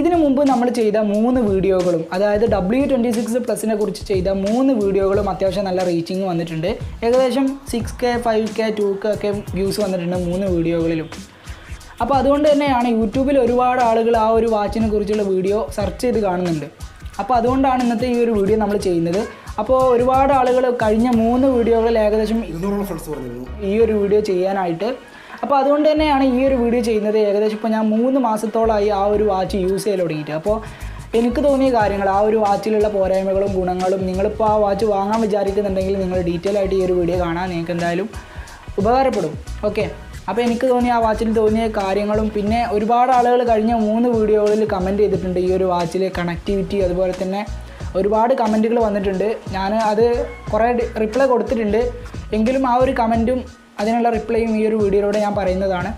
ഇതിനു മുമ്പ് നമ്മൾ ചെയ്ത 3 വീഡിയോകളും അതായത് W26 പ്ലസിനെ കുറിച്ച് ചെയ്ത 3 വീഡിയോകളും അത്യാവശ്യം നല്ല റീച്ചിങ് വന്നിട്ടുണ്ട്. ഏകദേശം 6K 5K 2K ഒക്കെ വ്യൂസ് വന്നിട്ടുണ്ട് 3 വീഡിയോകളിലും. അപ്പോൾ അതുകൊണ്ട് തന്നെയാണ് യൂട്യൂബിൽ ഒരുപാട് ആളുകൾ ആ ഒരു വാച്ചിനെ കുറിച്ചുള്ള വീഡിയോ സെർച്ച് ചെയ്ത് കാണുന്നുണ്ട്. അപ്പോൾ അതുകൊണ്ടാണ് ഇന്നത്തെ ഈ ഒരു വീഡിയോ നമ്മൾ ചെയ്യുന്നത്. അപ്പോൾ ഒരുപാട് ആളുകൾ കഴിഞ്ഞ 3 വീഡിയോകളിൽ ഏകദേശം 200 ഫ്രണ്ട്സ് പറഞ്ഞിരുന്നു ഈ ഒരു വീഡിയോ ചെയ്യാനായിട്ട്. അപ്പോൾ അതുകൊണ്ട് തന്നെയാണ് ഈ ഒരു വീഡിയോ ചെയ്യുന്നത്. ഏകദേശം ഇപ്പോൾ ഞാൻ 3 മാസത്തോളമായി ആ ഒരു വാച്ച് യൂസ് ചെയ്ത് തുടങ്ങിയിട്ട്. അപ്പോൾ എനിക്ക് തോന്നിയ കാര്യങ്ങൾ, ആ ഒരു വാച്ചിലുള്ള പോരായ്മകളും ഗുണങ്ങളും, നിങ്ങളിപ്പോൾ ആ വാച്ച് വാങ്ങാൻ വിചാരിക്കുന്നുണ്ടെങ്കിൽ നിങ്ങൾ ഡീറ്റെയിൽ ആയിട്ട് ഈ ഒരു വീഡിയോ കാണാൻ നിങ്ങൾക്ക് എന്തായാലും ഉപകാരപ്പെടും. ഓക്കെ, അപ്പോൾ എനിക്ക് തോന്നിയ ആ വാച്ചിൽ തോന്നിയ കാര്യങ്ങളും, പിന്നെ ഒരുപാട് ആളുകൾ കഴിഞ്ഞ 3 വീഡിയോകളിൽ കമൻറ്റ് ചെയ്തിട്ടുണ്ട് ഈ ഒരു വാച്ചിൽ കണക്ടിവിറ്റി, അതുപോലെ തന്നെ ഒരുപാട് കമൻറ്റുകൾ വന്നിട്ടുണ്ട്. ഞാൻ അത് കുറേ റിപ്ലൈ കൊടുത്തിട്ടുണ്ട്. എങ്കിലും ആ ഒരു കമൻറ്റും അതിനുള്ള റിപ്ലൈയും ഈ ഒരു വീഡിയോയിലൂടെ ഞാൻ പറയുന്നതാണ്.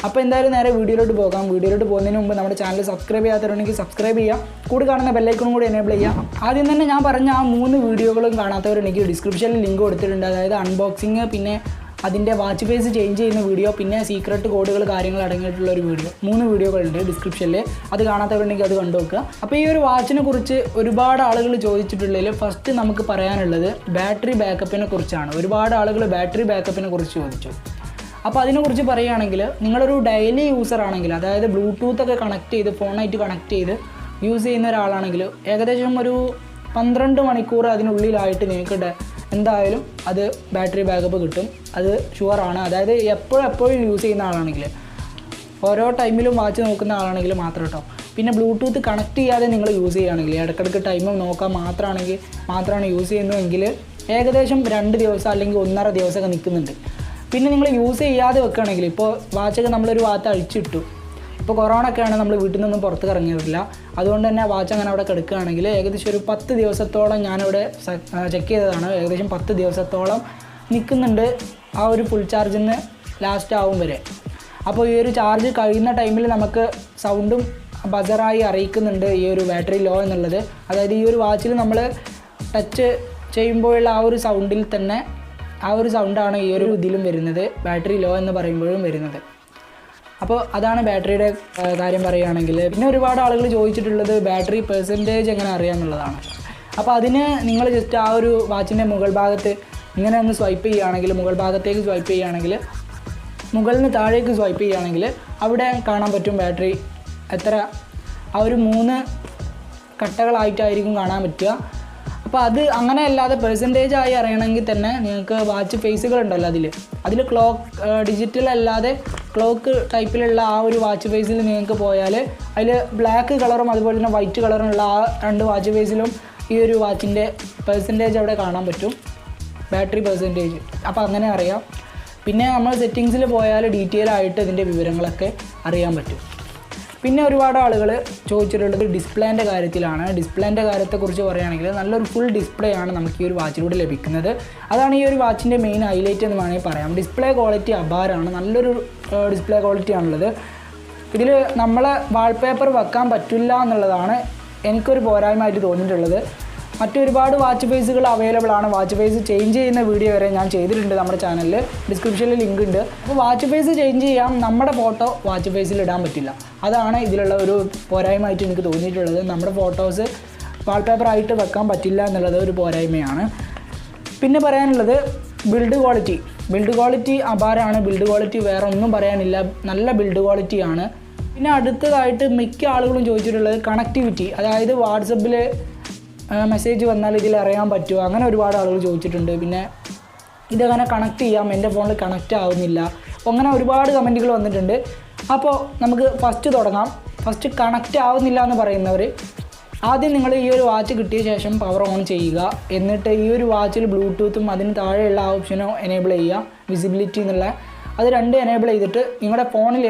അപ്പോൾ എന്തായാലും നേരെ വീഡിയോയിലോട്ട് പോകാം. വീഡിയോയിലോട്ട് പോകുന്നതിന് മുമ്പ് നമ്മുടെ ചാനൽ സബ്സ്ക്രൈബ് ചെയ്യാത്തവരുണ്ടെങ്കിൽ സബ്സ്ക്രൈബ് ചെയ്യുക, കൂടി കാണുന്ന ബെല്ലൈക്കണും കൂടി എനേബിൾ ചെയ്യുക. ആദ്യം തന്നെ ഞാൻ പറഞ്ഞ ആ 3 വീഡിയോകളും കാണാത്തവരുണ്ടെങ്കിൽ ഡിസ്ക്രിപ്ഷനിൽ ലിങ്ക് കൊടുത്തിട്ടുണ്ട്. അതായത് അൺബോക്സിങ്, പിന്നെ അതിൻ്റെ വാച്ച് ഫേസ് ചേഞ്ച് ചെയ്യുന്ന വീഡിയോ, പിന്നെ സീക്രട്ട് കോഡുകൾ കാര്യങ്ങൾ അടങ്ങിയിട്ടുള്ള ഒരു വീഡിയോ, 3 വീഡിയോകളുണ്ട് ഡിസ്ക്രിപ്ഷനിൽ. അത് കാണാത്തവരുണ്ടെങ്കിൽ അത് കണ്ടു നോക്കുക. അപ്പോൾ ഈ ഒരു വാച്ചിനെ കുറിച്ച് ഒരുപാട് ആളുകൾ ചോദിച്ചിട്ടുള്ളതിൽ ഫസ്റ്റ് നമുക്ക് പറയാനുള്ളത് ബാറ്ററി ബാക്കപ്പിനെ കുറിച്ചാണ്. ഒരുപാട് ആളുകൾ ബാറ്ററി ബാക്കപ്പിനെ കുറിച്ച് ചോദിച്ചു. അപ്പോൾ അതിനെക്കുറിച്ച് പറയുകയാണെങ്കിൽ, നിങ്ങളൊരു ഡെയിലി യൂസർ ആണെങ്കിൽ, അതായത് ബ്ലൂടൂത്തൊക്കെ കണക്ട് ചെയ്ത് ഫോണായിട്ട് കണക്ട് ചെയ്ത് യൂസ് ചെയ്യുന്ന ഒരാളാണെങ്കിൽ ഏകദേശം ഒരു 12 മണിക്കൂർ അതിനുള്ളിലായിട്ട് നിങ്ങൾക്ക് എന്തായാലും അത് ബാറ്ററി ബാക്കപ്പ് കിട്ടും. അത് ഷുവറാണ്. അതായത് എപ്പോഴും യൂസ് ചെയ്യുന്ന ആളാണെങ്കിൽ, ഓരോ ടൈമിലും വാച്ച് നോക്കുന്ന ആളാണെങ്കിൽ മാത്രം കേട്ടോ. പിന്നെ ബ്ലൂടൂത്ത് കണക്ട് ചെയ്യാതെ നിങ്ങൾ യൂസ് ചെയ്യുകയാണെങ്കിൽ, ഇടയ്ക്കിടയ്ക്ക് ടൈം നോക്കാൻ മാത്രമാണ് യൂസ് ചെയ്യുന്നതെങ്കിൽ ഏകദേശം 2 ദിവസം അല്ലെങ്കിൽ 1.5 ദിവസമൊക്കെ നിൽക്കുന്നുണ്ട്. പിന്നെ നിങ്ങൾ യൂസ് ചെയ്യാതെ വെക്കുകയാണെങ്കിൽ, ഇപ്പോൾ വാച്ചൊക്കെ നമ്മളൊരു വാച്ച് അഴിച്ചിട്ടു, ഇപ്പോൾ കൊറോണ ഒക്കെയാണ്, നമ്മൾ വീട്ടിൽ നിന്നൊന്നും പുറത്ത് ഇറങ്ങിയിട്ടില്ല, അതുകൊണ്ട് തന്നെ വാച്ച് അങ്ങനെ അവിടെ കിടക്കുകയാണെങ്കിൽ ഏകദേശം ഒരു 10 ദിവസത്തോളം ഞാനിവിടെ ചെക്ക് ചെയ്തതാണ്. ഏകദേശം 10 ദിവസത്തോളം നിൽക്കുന്നുണ്ട് ആ ഒരു ഫുൾ ചാർജിൽ നിന്ന് ലാസ്റ്റ് ആവും വരെ. അപ്പോൾ ഈ ഒരു ചാർജ് കഴിയുന്ന ടൈമിൽ നമുക്ക് സൗണ്ടും ബസറായി അറിയിക്കുന്നുണ്ട് ഈ ഒരു ബാറ്ററി ലോ എന്നുള്ളത്. അതായത് ഈ ഒരു വാച്ചിൽ നമ്മൾ ടച്ച് ചെയ്യുമ്പോഴുള്ള ആ ഒരു സൗണ്ടിൽ തന്നെ ആ ഒരു സൗണ്ടാണ് ഈ ഒരു ഇതിലും വരുന്നത്, ബാറ്ററി ലോ എന്ന് പറയുമ്പോഴും വരുന്നത്. അപ്പോൾ അതാണ് ബാറ്ററിയുടെ കാര്യം പറയുകയാണെങ്കിൽ. പിന്നെ ഒരുപാട് ആളുകൾ ചോദിച്ചിട്ടുള്ളത് ബാറ്ററി പെർസെൻറ്റേജ് എങ്ങനെ അറിയാമെന്നുള്ളതാണ്. അപ്പോൾ അതിന് നിങ്ങൾ ജസ്റ്റ് ആ ഒരു വാച്ചിൻ്റെ മുകൾ ഭാഗത്ത് ഇങ്ങനെ ഒന്ന് സ്വൈപ്പ് ചെയ്യുകയാണെങ്കിൽ, മുകൾ ഭാഗത്തേക്ക് സ്വൈപ്പ് ചെയ്യുകയാണെങ്കിൽ, മുകളിൽ നിന്ന് താഴേക്ക് സ്വൈപ്പ് ചെയ്യുകയാണെങ്കിൽ അവിടെ കാണാൻ പറ്റും ബാറ്ററി എത്ര, ആ ഒരു 3 കട്ടകളായിട്ടായിരിക്കും കാണാൻ പറ്റുക. അപ്പോൾ അത് അങ്ങനെ അല്ലാതെ പെർസെൻറ്റേജ് ആയി അറിയണമെങ്കിൽ തന്നെ നിങ്ങൾക്ക് വാച്ച് ഫേസുകളുണ്ടല്ലോ, അതിൽ ക്ലോക്ക് ഡിജിറ്റൽ അല്ലാതെ ക്ലോക്ക് ടൈപ്പിലുള്ള ആ ഒരു വാച്ച് ഫേസിൽ നിങ്ങൾക്ക് പോയാൽ അതിൽ ബ്ലാക്ക് കളറും അതുപോലെ തന്നെ വൈറ്റ് കളറുമുള്ള ആ 2 വാച്ച് ഫേസിലും ഈ ഒരു വാച്ചിൻ്റെ പെർസെൻറ്റേജ് അവിടെ കാണാൻ പറ്റും, ബാറ്ററി പെർസെൻറ്റേജ്. അപ്പോൾ അങ്ങനെ അറിയാം. പിന്നെ നമ്മൾ സെറ്റിങ്സിൽ പോയാൽ ഡീറ്റെയിൽ ആയിട്ട് ഇതിൻ്റെ വിവരങ്ങളൊക്കെ അറിയാൻ പറ്റും. പിന്നെ ഒരുപാട് ആളുകൾ ചോദിച്ചിട്ടുള്ളത് ഡിസ്പ്ലേൻ്റെ കാര്യത്തിലാണ്. ഡിസ്പ്ലേൻ്റെ കാര്യത്തെക്കുറിച്ച് പറയുകയാണെങ്കിൽ നല്ലൊരു ഫുൾ ഡിസ്പ്ലേ ആണ് നമുക്ക് ഈ ഒരു വാച്ചിലൂടെ ലഭിക്കുന്നത്. അതാണ് ഈ ഒരു വാച്ചിൻ്റെ മെയിൻ ഹൈലൈറ്റ് എന്ന് വേണമെങ്കിൽ പറയാം. ഡിസ്പ്ലേ ക്വാളിറ്റി അപാരമാണ്, നല്ലൊരു ഡിസ്പ്ലേ ക്വാളിറ്റി ആണുള്ളത്. ഇതിൽ നമ്മളെ വാൾപേപ്പർ വെക്കാൻ പറ്റില്ല എന്നുള്ളതാണ് എനിക്കൊരു പോരായ്മയായിട്ട് തോന്നിയിട്ടുള്ളത്. മറ്റൊരുപാട് വാച്ച് ഫേസുകൾ അവൈലബിൾ ആണ്. വാച്ച് ഫേസ് ചേഞ്ച് ചെയ്യുന്ന വീഡിയോ വരെ ഞാൻ ചെയ്തിട്ടുണ്ട് നമ്മുടെ ചാനലിൽ, ഡിസ്ക്രിപ്ഷനിൽ ലിങ്ക് ഉണ്ട്. അപ്പോൾ വാച്ച് ഫേസ് ചേഞ്ച് ചെയ്യാം, നമ്മുടെ ഫോട്ടോ വാച്ച് ഫേസിൽ ഇടാൻ പറ്റില്ല. അതാണ് ഇതിലുള്ള ഒരു പോരായ്മയായിട്ട് എനിക്ക് തോന്നിയിട്ടുള്ളത്. നമ്മുടെ ഫോട്ടോസ് വാൾപേപ്പറായിട്ട് വെക്കാൻ പറ്റില്ല എന്നുള്ളത് ഒരു പോരായ്മയാണ്. പിന്നെ പറയാനുള്ളത് ബിൽഡ് ക്വാളിറ്റി അപാരമാണ്. ബിൽഡ് ക്വാളിറ്റി വേറെ ഒന്നും പറയാനില്ല, നല്ല ബിൽഡ് ക്വാളിറ്റിയാണ്. പിന്നെ അടുത്തതായിട്ട് മിക്ക ആളുകളും ചോദിച്ചിട്ടുള്ളത് കണക്ടിവിറ്റി, അതായത് വാട്സപ്പിൽ മെസ്സേജ് വന്നാൽ ഇതിൽ അറിയാൻ പറ്റുമോ, അങ്ങനെ ഒരുപാട് ആളുകൾ ചോദിച്ചിട്ടുണ്ട്. പിന്നെ ഇതങ്ങനെ കണക്ട് ചെയ്യാം, എൻ്റെ ഫോണിൽ കണക്റ്റ് ആവുന്നില്ല, അപ്പോൾ അങ്ങനെ ഒരുപാട് കമൻറ്റുകൾ വന്നിട്ടുണ്ട്. അപ്പോൾ നമുക്ക് ഫസ്റ്റ് തുടങ്ങാം. ഫസ്റ്റ് കണക്റ്റ് ആവുന്നില്ല എന്ന് പറയുന്നവർ, ആദ്യം നിങ്ങൾ ഈ ഒരു വാച്ച് കിട്ടിയ ശേഷം പവർ ഓൺ ചെയ്യുക. എന്നിട്ട് ഈ ഒരു വാച്ചിൽ ബ്ലൂടൂത്തും അതിന് താഴെയുള്ള ഓപ്ഷനോ എനേബിൾ ചെയ്യുക, വിസിബിലിറ്റി എന്നുള്ള അത് 2 എനേബിൾ ചെയ്തിട്ട് നിങ്ങളുടെ ഫോണിൽ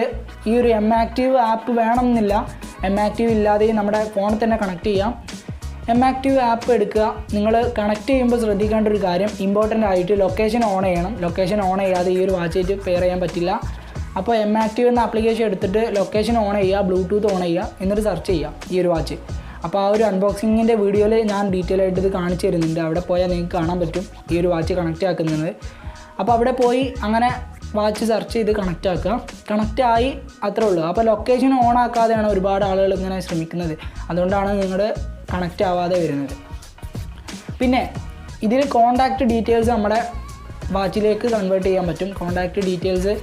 ഈ ഒരു എം ആക്റ്റീവ് ആപ്പ് വേണമെന്നില്ല, എം ആക്റ്റീവ് ഇല്ലാതെയും നമ്മുടെ ഫോണിൽ തന്നെ കണക്ട് ചെയ്യാം. എം ആക്റ്റീവ് ആപ്പ് എടുക്കുക. നിങ്ങൾ കണക്ട് ചെയ്യുമ്പോൾ ശ്രദ്ധിക്കേണ്ട ഒരു കാര്യം, ഇമ്പോർട്ടൻ്റ് ആയിട്ട് ലൊക്കേഷൻ ഓൺ ചെയ്യണം. ലൊക്കേഷൻ ഓൺ ചെയ്യാതെ ഈ ഒരു വാച്ചായിട്ട് പെയർ ചെയ്യാൻ പറ്റില്ല. അപ്പോൾ എം ആക്റ്റീവ് എന്ന ആപ്ലിക്കേഷൻ എടുത്തിട്ട് ലൊക്കേഷൻ ഓൺ ചെയ്യുക, ബ്ലൂടൂത്ത് ഓൺ ചെയ്യുക, എന്നിട്ട് സെർച്ച് ചെയ്യുക ഈ ഒരു വാച്ച്. അപ്പോൾ ആ ഒരു അൺബോക്സിങ്ങിൻ്റെ വീഡിയോയിൽ ഞാൻ ഡീറ്റെയിൽ ആയിട്ട് ഇത് കാണിച്ചു തരുന്നുണ്ട്. അവിടെ പോയാൽ നിങ്ങൾക്ക് കാണാൻ പറ്റും ഈ ഒരു വാച്ച് കണക്റ്റ് ആക്കുന്നത്. അപ്പോൾ അവിടെ പോയി അങ്ങനെ വാച്ച് സെർച്ച് ചെയ്ത് കണക്റ്റായി അത്രേ ഉള്ളൂ. അപ്പോൾ ലൊക്കേഷൻ ഓൺ ആക്കാതെയാണ് ഒരുപാട് ആളുകൾ ഇങ്ങനെ ശ്രമിക്കുന്നത്. അതുകൊണ്ടാണ് നിങ്ങളുടെ കണക്റ്റ് ആവാതെ വരുന്നത്. പിന്നെ ഇതിൽ കോൺടാക്റ്റ് ഡീറ്റെയിൽസ് നമ്മുടെ വാച്ചിലേക്ക് കൺവേർട്ട് ചെയ്യാൻ പറ്റും. കോൺടാക്റ്റ് ഡീറ്റെയിൽസ്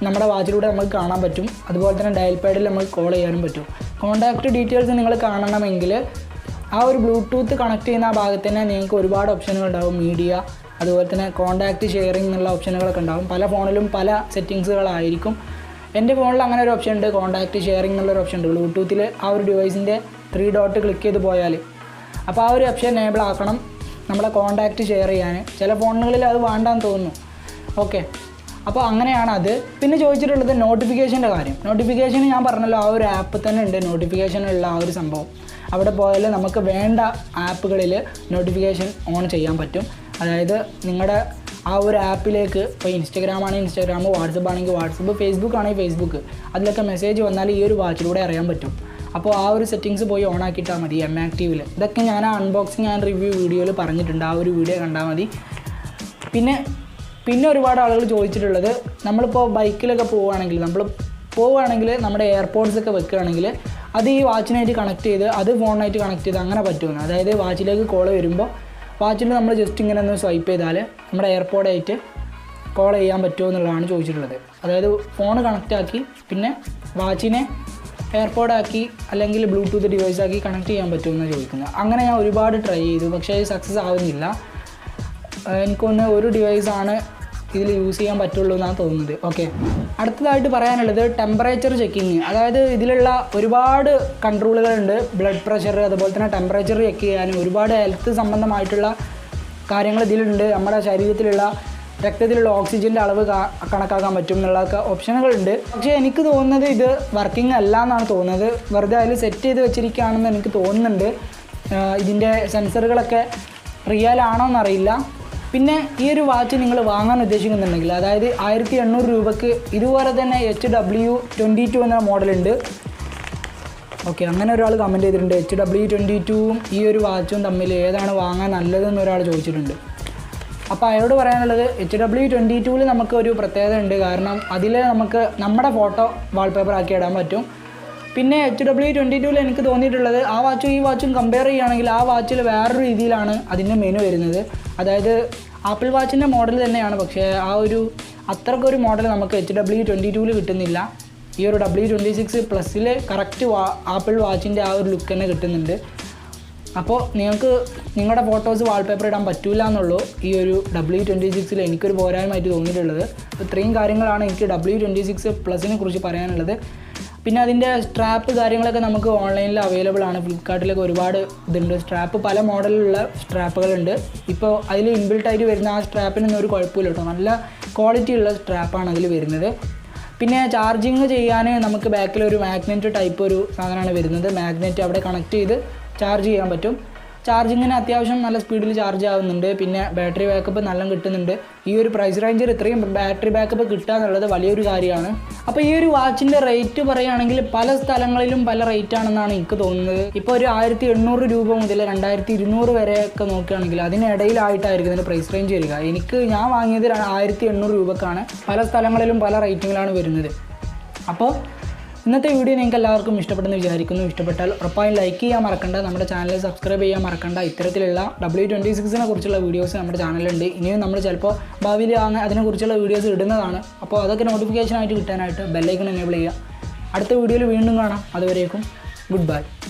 നമ്മുടെ വാച്ചിലൂടെ നമുക്ക് കാണാൻ പറ്റും. അതുപോലെ തന്നെ ഡയൽ പാഡിൽ നമുക്ക് കോൾ ചെയ്യാനും പറ്റും. കോൺടാക്റ്റ് ഡീറ്റെയിൽസ് നിങ്ങൾ കാണണമെങ്കിൽ ആ ഒരു ബ്ലൂടൂത്ത് കണക്ട് ചെയ്യുന്ന ആ ഭാഗത്ത് തന്നെ നിങ്ങൾക്ക് ഒരുപാട് ഓപ്ഷനുകൾ ഉണ്ടാവും. മീഡിയ, അതുപോലെ തന്നെ കോൺടാക്റ്റ് ഷെയറിംഗ് എന്നുള്ള ഓപ്ഷനുകളൊക്കെ ഉണ്ടാവും. പല ഫോണിലും പല സെറ്റിങ്സുകളായിരിക്കും. എൻ്റെ ഫോണിൽ അങ്ങനെ ഒരു ഓപ്ഷൻ ഉണ്ട്, കോൺടാക്റ്റ് ഷെയറിംഗ് എന്നുള്ളൊരു ഓപ്ഷൻ ഉണ്ട്. ബ്ലൂടൂത്തിൽ ആ ഒരു ഡിവൈസിൻ്റെ 3 ഡോട്ട് ക്ലിക്ക് ചെയ്ത് പോയാൽ അപ്പോൾ ആ ഒരു ഓപ്ഷൻ എനേബിൾ ആക്കണം നമ്മളെ കോൺടാക്റ്റ് ഷെയർ ചെയ്യാൻ. ചില ഫോണുകളിൽ അത് വേണ്ടാന്ന് തോന്നുന്നു. ഓക്കെ, അപ്പോൾ അങ്ങനെയാണ് അത്. പിന്നെ ചോദിച്ചിട്ടുള്ളത് നോട്ടിഫിക്കേഷൻ്റെ കാര്യം. നോട്ടിഫിക്കേഷൻ ഞാൻ പറഞ്ഞല്ലോ, ആ ഒരു ആപ്പ് തന്നെ ഉണ്ട് നോട്ടിഫിക്കേഷനുള്ള ആ ഒരു സംഭവം. അവിടെ പോയാൽ നമുക്ക് വേണ്ട ആപ്പുകളിൽ നോട്ടിഫിക്കേഷൻ ഓൺ ചെയ്യാൻ പറ്റും. അതായത് നിങ്ങളുടെ ആ ഒരു ആപ്പിലേക്ക്, ഇപ്പോൾ ഇൻസ്റ്റാഗ്രാം ആണെങ്കിൽ ഇൻസ്റ്റാഗ്രാം, വാട്സപ്പ് ആണെങ്കിൽ വാട്സപ്പ്, ഫേസ്ബുക്ക് ആണെങ്കിൽ ഫേസ്ബുക്ക്, അതിലൊക്കെ മെസ്സേജ് വന്നാൽ ഈ ഒരു വാച്ചിലൂടെ അറിയാൻ പറ്റും. അപ്പോൾ ആ ഒരു സെറ്റിങ്സ് പോയി ഓൺ ആക്കിയിട്ടാൽ മതി എം ആക്റ്റീവിൽ. ഇതൊക്കെ ഞാൻ അൺബോക്സിങ് ആൻഡ് റിവ്യൂ വീഡിയോയിൽ പറഞ്ഞിട്ടുണ്ട്, ആ ഒരു വീഡിയോ കണ്ടാൽ മതി. പിന്നെ ഒരുപാട് ആളുകൾ ചോദിച്ചിട്ടുള്ളത്, നമ്മളിപ്പോൾ ബൈക്കിലൊക്കെ പോവുകയാണെങ്കിൽ നമ്മുടെ എയർപോഡ്സൊക്കെ വെക്കുകയാണെങ്കിൽ അത് ഈ വാച്ചിനായിട്ട് കണക്ട് ചെയ്ത് അത് ഫോണിനായിട്ട് കണക്ട് ചെയ്ത് അങ്ങനെ പറ്റുമെന്ന്. അതായത് വാച്ചിലേക്ക് കോൾ വരുമ്പോൾ വാച്ചിൽ നമ്മൾ ജസ്റ്റ് ഇങ്ങനെ ഒന്ന് സ്വൈപ്പ് ചെയ്താൽ നമ്മുടെ എയർപോഡായിട്ട് കോൾ ചെയ്യാൻ പറ്റുമോ എന്നുള്ളതാണ് ചോദിച്ചിട്ടുള്ളത്. അതായത് ഫോൺ കണക്റ്റ് ആക്കി പിന്നെ വാച്ചിനെ എയർപോഡാക്കി അല്ലെങ്കിൽ ബ്ലൂടൂത്ത് ഡിവൈസാക്കി കണക്ട് ചെയ്യാൻ പറ്റുമെന്നാണ് ചോദിക്കുന്നത്. അങ്ങനെ ഞാൻ ഒരുപാട് ട്രൈ ചെയ്തു, പക്ഷേ അത് സക്സസ് ആവുന്നില്ല. എനിക്കൊന്ന് ഒരു ഡിവൈസാണ് ഇതിൽ യൂസ് ചെയ്യാൻ പറ്റുള്ളൂ എന്നാണ് തോന്നുന്നത്. ഓക്കെ, അടുത്തതായിട്ട് പറയാനുള്ളത് ടെമ്പറേച്ചർ ചെക്കിങ്. അതായത് ഇതിലുള്ള ഒരുപാട് കൺട്രോളുകളുണ്ട്. ബ്ലഡ് പ്രഷർ, അതുപോലെ തന്നെ ടെമ്പറേച്ചർ ചെക്ക് ചെയ്യാനും ഒരുപാട് ഹെൽത്ത് സംബന്ധമായിട്ടുള്ള കാര്യങ്ങൾ ഇതിലുണ്ട്. നമ്മുടെ ശരീരത്തിലുള്ള രക്തത്തിലുള്ള ഓക്സിജൻ്റെ അളവ് കണക്കാക്കാൻ പറ്റും എന്നുള്ള ഓപ്ഷനുകളുണ്ട്. പക്ഷേ എനിക്ക് തോന്നുന്നത് ഇത് വർക്കിംഗ് അല്ല എന്നാണ് തോന്നുന്നത്. വെറുതെ അതിൽ സെറ്റ് ചെയ്ത് വെച്ചിരിക്കുകയാണെന്ന് എനിക്ക് തോന്നുന്നുണ്ട്. ഇതിൻ്റെ സെൻസറുകളൊക്കെ റിയൽ ആണോ എന്നറിയില്ല. പിന്നെ ഈ ഒരു വാച്ച് നിങ്ങൾ വാങ്ങാൻ ഉദ്ദേശിക്കുന്നുണ്ടെങ്കിൽ, അതായത് 1800 രൂപയ്ക്ക് ഇതുപോലെ തന്നെ HW22 എന്ന മോഡലുണ്ട്. ഓക്കെ, അങ്ങനെ ഒരാൾ കമൻറ്റ് ചെയ്തിട്ടുണ്ട്. HW22ഉം ഈ ഒരു വാച്ചും തമ്മിൽ ഏതാണ് വാങ്ങാൻ നല്ലതെന്ന് ഒരാൾ ചോദിച്ചിട്ടുണ്ട്. അപ്പോൾ അയാളോട് പറയാനുള്ളത്, HW22ൽ നമുക്ക് ഒരു പ്രത്യേകത ഉണ്ട്. കാരണം അതിൽ നമുക്ക് നമ്മുടെ ഫോട്ടോ വാൾപേപ്പർ ആക്കി ഇടാൻ പറ്റും. പിന്നെ HW22ൽ എനിക്ക് തോന്നിയിട്ടുള്ളത്, ആ വാച്ചും ഈ വാച്ചും കമ്പയർ ചെയ്യുകയാണെങ്കിൽ ആ വാച്ചിൽ വേറൊരു രീതിയിലാണ് അതിൻ്റെ മെനു വരുന്നത്. അതായത് ആപ്പിൾ വാച്ചിൻ്റെ മോഡൽ തന്നെയാണ്, പക്ഷേ ആ ഒരു അത്രക്കൊരു മോഡൽ നമുക്ക് HW22ൽ കിട്ടുന്നില്ല. ഈ ഒരു W26 പ്ലസ്സിൽ കറക്റ്റ് ആപ്പിൾ വാച്ചിൻ്റെ ആ ഒരു ലുക്ക് തന്നെ കിട്ടുന്നുണ്ട്. അപ്പോൾ നിങ്ങൾക്ക് നിങ്ങളുടെ ഫോട്ടോസ് വാൾപേപ്പർ ഇടാൻ പറ്റില്ല എന്നുള്ളൂ ഈ ഒരു W26ൽ എനിക്കൊരു പോരായ്മയായിട്ട് തോന്നിയിട്ടുള്ളത്. ഇത്രയും കാര്യങ്ങളാണ് എനിക്ക് W26 പ്ലസിനെ കുറിച്ച് പറയാനുള്ളത്. പിന്നെ അതിൻ്റെ സ്ട്രാപ്പ് കാര്യങ്ങളൊക്കെ നമുക്ക് ഓൺലൈനിൽ അവൈലബിൾ ആണ്. ഫ്ലിപ്കാർട്ടിലൊക്കെ ഒരുപാട് ഇതുണ്ട്. സ്ട്രാപ്പ് പല മോഡലിലുള്ള സ്ട്രാപ്പുകളുണ്ട്. ഇപ്പോൾ അതിൽ ഇൻബിൽട്ടായിട്ട് വരുന്ന ആ സ്ട്രാപ്പിനൊന്നും ഒരു കുഴപ്പമില്ല കേട്ടോ. നല്ല ക്വാളിറ്റി ഉള്ള സ്ട്രാപ്പാണ് അതിൽ വരുന്നത്. പിന്നെ ചാർജിങ് ചെയ്യാൻ നമുക്ക് ബാക്കിലൊരു മാഗ്നറ്റ് ടൈപ്പ് ഒരു സാധനമാണ് വരുന്നത്. മാഗ്നറ്റ് അവിടെ കണക്ട് ചെയ്ത് ചാർജ് ചെയ്യാൻ പറ്റും. ചാർജിങ്ങിന് അത്യാവശ്യം നല്ല സ്പീഡിൽ ചാർജ് ആവുന്നുണ്ട്. പിന്നെ ബാറ്ററി ബാക്കപ്പ് നല്ല കിട്ടുന്നുണ്ട്. ഈ ഒരു പ്രൈസ് റേഞ്ചിൽ ഇത്രയും ബാറ്ററി ബാക്കപ്പ് കിട്ടുക എന്നുള്ളത് വലിയൊരു കാര്യമാണ്. അപ്പോൾ ഈ ഒരു വാച്ചിൻ്റെ റേറ്റ് പറയുകയാണെങ്കിൽ പല സ്ഥലങ്ങളിലും പല റേറ്റ് ആണെന്നാണ് എനിക്ക് തോന്നുന്നത്. ഇപ്പോൾ ഒരു 1800 രൂപ മുതൽ 2200 വരെയൊക്കെ നോക്കുകയാണെങ്കിൽ അതിനിടയിലായിട്ടായിരിക്കും ഇതിൻ്റെ പ്രൈസ് റേഞ്ച് വരിക. ഞാൻ വാങ്ങിയത് 1800 രൂപക്കാണ്. പല സ്ഥലങ്ങളിലും പല റേറ്റിങ്ങിലാണ് വരുന്നത്. അപ്പോൾ ഇന്നത്തെ വീഡിയോ നിങ്ങൾക്ക് എല്ലാവർക്കും ഇഷ്ടപ്പെട്ടെന്ന് വിചാരിക്കുന്നു. ഇഷ്ടപ്പെട്ടാൽ ഉറപ്പായും ലൈക്ക് ചെയ്യാൻ മറക്കണ്ട. നമ്മുടെ ചാനൽ സബ്സ്ക്രൈബ് ചെയ്യാൻ മറക്കണ്ട. ഇത്തരത്തിലുള്ള W26നെ കുറിച്ചുള്ള വീഡിയോസ് നമ്മുടെ ചാനലുണ്ട്. ഇനിയും നമ്മൾ ചിലപ്പോൾ ഭാവിയിൽ അതിനെക്കുറിച്ചുള്ള വീഡിയോസ് ഇടുന്നതാണ്. അപ്പോൾ അതൊക്കെ നോട്ടിഫിക്കേഷനായിട്ട് കിട്ടാനായിട്ട് ബെല്ലൈക്കൺ എനേബിൾ ചെയ്യുക. അടുത്ത വീഡിയോയിൽ വീണ്ടും കാണാം. അതുവരേക്കും ഗുഡ് ബൈ.